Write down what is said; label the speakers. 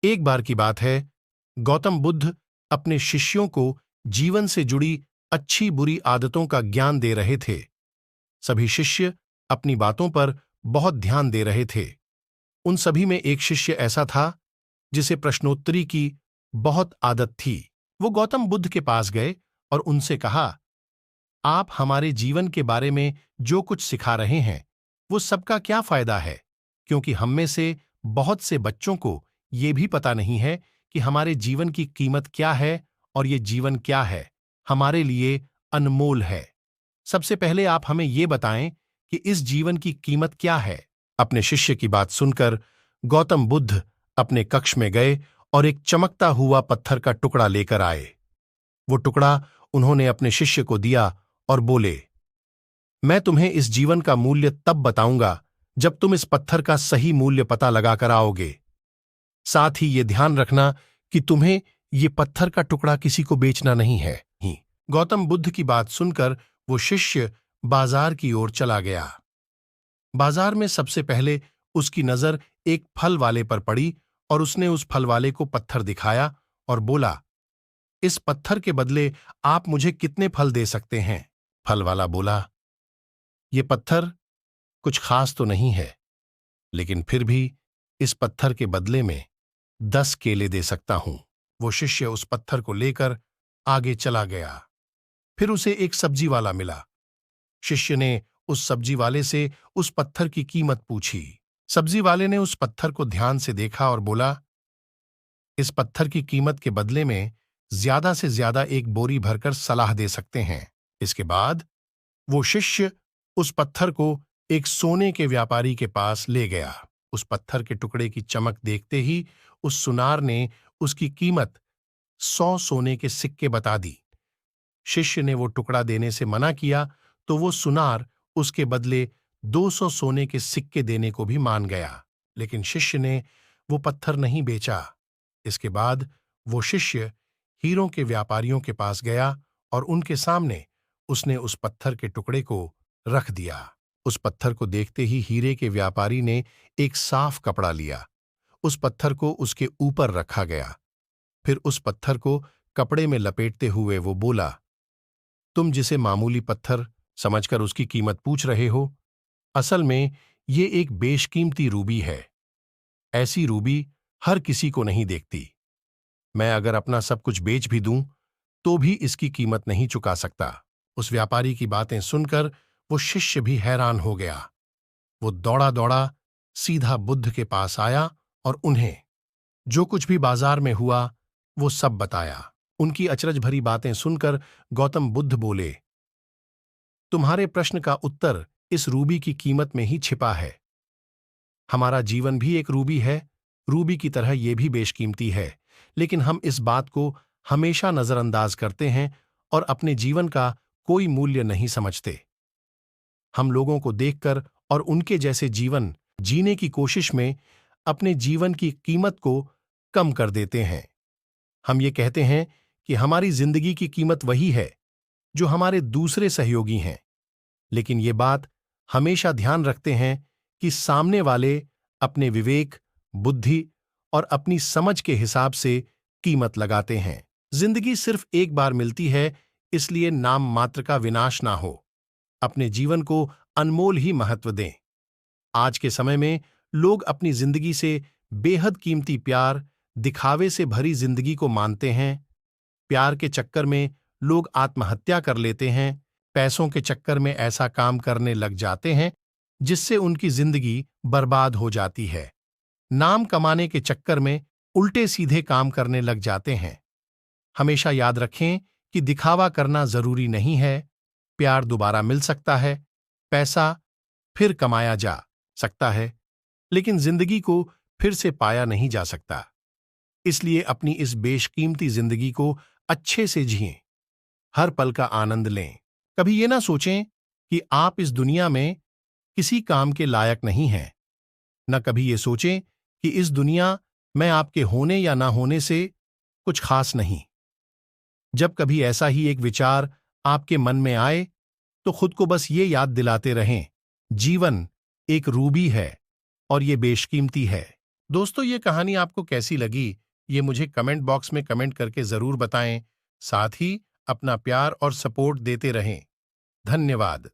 Speaker 1: एक बार की बात है, गौतम बुद्ध अपने शिष्यों को जीवन से जुड़ी अच्छी बुरी आदतों का ज्ञान दे रहे थे। सभी शिष्य अपनी बातों पर बहुत ध्यान दे रहे थे। उन सभी में एक शिष्य ऐसा था जिसे प्रश्नोत्तरी की बहुत आदत थी। वो गौतम बुद्ध के पास गए और उनसे कहा, आप हमारे जीवन के बारे में जो कुछ सिखा रहे हैं वो सबका क्या फायदा है, क्योंकि हम में से बहुत से बच्चों को ये भी पता नहीं है कि हमारे जीवन की कीमत क्या है और ये जीवन क्या है, हमारे लिए अनमोल है। सबसे पहले आप हमें ये बताएं कि इस जीवन की कीमत क्या है। अपने शिष्य की बात सुनकर गौतम बुद्ध अपने कक्ष में गए और एक चमकता हुआ पत्थर का टुकड़ा लेकर आए। वो टुकड़ा उन्होंने अपने शिष्य को दिया और बोले, मैं तुम्हें इस जीवन का मूल्य तब बताऊंगा जब तुम इस पत्थर का सही मूल्य पता लगाकर आओगे। साथ ही ये ध्यान रखना कि तुम्हें ये पत्थर का टुकड़ा किसी को बेचना नहीं है। गौतम बुद्ध की बात सुनकर वो शिष्य बाजार की ओर चला गया। बाजार में सबसे पहले उसकी नजर एक फल वाले पर पड़ी और उसने उस फल वाले को पत्थर दिखाया और बोला, इस पत्थर के बदले आप मुझे कितने फल दे सकते हैं? फल वाला बोला, ये पत्थर कुछ खास तो नहीं है, लेकिन फिर भी इस पत्थर के बदले में 10 केले दे सकता हूं। वो शिष्य उस पत्थर को लेकर आगे चला गया। फिर उसे एक सब्जी वाला मिला। शिष्य ने उस सब्जी वाले से उस पत्थर की कीमत पूछी। सब्जी वाले ने उस पत्थर को ध्यान से देखा और बोला, इस पत्थर की कीमत के बदले में ज्यादा से ज्यादा एक बोरी भरकर सलाह दे सकते हैं। इसके बाद वो शिष्य उस पत्थर को एक सोने के व्यापारी के पास ले गया। उस पत्थर के टुकड़े की चमक देखते ही उस सुनार ने उसकी कीमत 100 सोने के सिक्के बता दी। शिष्य ने वो टुकड़ा देने से मना किया तो वो सुनार उसके बदले 200 सोने के सिक्के देने को भी मान गया, लेकिन शिष्य ने वो पत्थर नहीं बेचा। इसके बाद वो शिष्य हीरों के व्यापारियों के पास गया और उनके सामने उसने उस पत्थर के टुकड़े को रख दिया। उस पत्थर को देखते ही हीरे के व्यापारी ने एक साफ कपड़ा लिया। उस पत्थर को उसके ऊपर रखा गया। फिर उस पत्थर को कपड़े में लपेटते हुए वो बोला, तुम जिसे मामूली पत्थर समझकर उसकी कीमत पूछ रहे हो, असल में ये एक बेशकीमती रूबी है। ऐसी रूबी हर किसी को नहीं देखती। मैं अगर अपना सब कुछ बेच भी दूं तो भी इसकी कीमत नहीं चुका सकता। उस व्यापारी की बातें सुनकर वो शिष्य भी हैरान हो गया। वो दौड़ा दौड़ा सीधा बुद्ध के पास आया और उन्हें जो कुछ भी बाजार में हुआ वो सब बताया। उनकी अचरज भरी बातें सुनकर गौतम बुद्ध बोले, तुम्हारे प्रश्न का उत्तर इस रूबी की कीमत में ही छिपा है। हमारा जीवन भी एक रूबी है, रूबी की तरह ये भी बेशकीमती है, लेकिन हम इस बात को हमेशा नजरअंदाज करते हैं और अपने जीवन का कोई मूल्य नहीं समझते। हम लोगों को देखकर और उनके जैसे जीवन जीने की कोशिश में अपने जीवन की कीमत को कम कर देते हैं। हम ये कहते हैं कि हमारी जिंदगी की कीमत वही है जो हमारे दूसरे सहयोगी हैं, लेकिन ये बात हमेशा ध्यान रखते हैं कि सामने वाले अपने विवेक, बुद्धि और अपनी समझ के हिसाब से कीमत लगाते हैं। जिंदगी सिर्फ एक बार मिलती है, इसलिए नाम मात्र का विनाश ना हो। अपने जीवन को अनमोल ही महत्व दें। आज के समय में लोग अपनी जिंदगी से बेहद कीमती प्यार, दिखावे से भरी जिंदगी को मानते हैं। प्यार के चक्कर में लोग आत्महत्या कर लेते हैं। पैसों के चक्कर में ऐसा काम करने लग जाते हैं जिससे उनकी जिंदगी बर्बाद हो जाती है। नाम कमाने के चक्कर में उल्टे सीधे काम करने लग जाते हैं। हमेशा याद रखें कि दिखावा करना जरूरी नहीं है। प्यार दोबारा मिल सकता है, पैसा फिर कमाया जा सकता है, लेकिन जिंदगी को फिर से पाया नहीं जा सकता। इसलिए अपनी इस बेशकीमती जिंदगी को अच्छे से जिएं, हर पल का आनंद लें। कभी ये ना सोचें कि आप इस दुनिया में किसी काम के लायक नहीं हैं। न कभी ये सोचें कि इस दुनिया में आपके होने या ना होने से कुछ खास नहीं। जब कभी ऐसा ही एक विचार आपके मन में आए तो खुद को बस ये याद दिलाते रहें, जीवन एक रूबी है और ये बेशकीमती है। दोस्तों, ये कहानी आपको कैसी लगी, ये मुझे कमेंट बॉक्स में कमेंट करके जरूर बताएं। साथ ही अपना प्यार और सपोर्ट देते रहें। धन्यवाद।